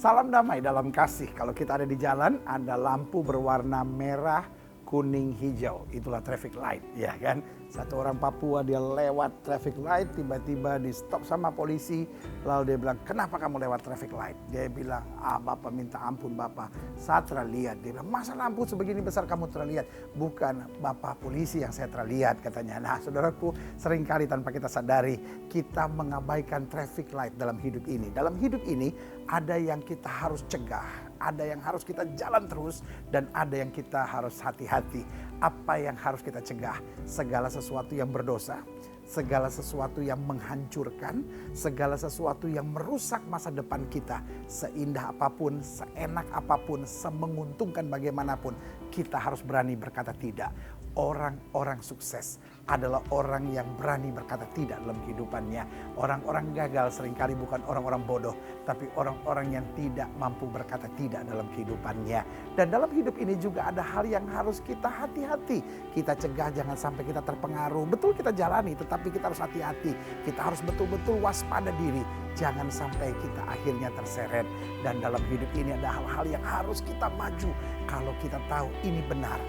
Salam damai dalam kasih. Kalau kita ada di jalan, ada lampu berwarna merah, kuning, hijau. Itulah traffic light, ya kan? Satu orang Papua dia lewat traffic light, tiba-tiba di stop sama polisi. Lalu dia bilang, kenapa kamu lewat traffic light? Dia bilang, Bapak minta ampun Bapak, saya terlihat. Dia bilang, masa lampu sebegini besar kamu terlihat? Bukan Bapak polisi yang saya terlihat, katanya. Nah saudaraku, seringkali tanpa kita sadari, kita mengabaikan traffic light dalam hidup ini. Dalam hidup ini, ada yang kita harus cegah, ada yang harus kita jalan terus, dan ada yang kita harus hati-hati. Apa yang harus kita cegah? Segala sesuatu yang berdosa, segala sesuatu yang menghancurkan, segala sesuatu yang merusak masa depan kita. Seindah apapun, seenak apapun, semenguntungkan bagaimanapun, kita harus berani berkata tidak. Orang-orang sukses adalah orang yang berani berkata tidak dalam kehidupannya. Orang-orang gagal seringkali bukan orang-orang bodoh, tapi orang-orang yang tidak mampu berkata tidak dalam kehidupannya. Dan dalam hidup ini juga ada hal yang harus kita hati-hati. Kita cegah jangan sampai kita terpengaruh. Betul kita jalani, tetapi kita harus hati-hati. Kita harus betul-betul waspada diri. Jangan sampai kita akhirnya terseret. Dan dalam hidup ini ada hal-hal yang harus kita maju. Kalau kita tahu ini benar.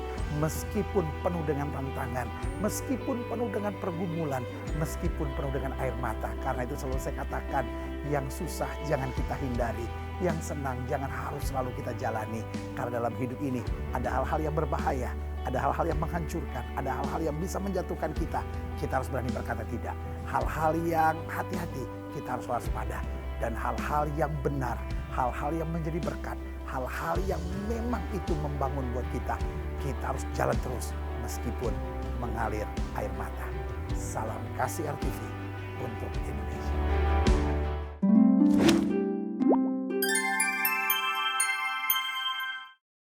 Meskipun penuh dengan tantangan, meskipun penuh dengan pergumulan, meskipun penuh dengan air mata. Karena itu selalu saya katakan, yang susah jangan kita hindari, yang senang jangan harus selalu kita jalani. Karena dalam hidup ini ada hal-hal yang berbahaya, ada hal-hal yang menghancurkan, ada hal-hal yang bisa menjatuhkan kita. Kita harus berani berkata tidak. Hal-hal yang hati-hati kita harus waspada. Dan hal-hal yang benar, hal-hal yang menjadi berkat, hal-hal yang memang itu membangun buat kita. Kita harus jalan terus meskipun mengalir air mata. Salam kasih RTV untuk Indonesia.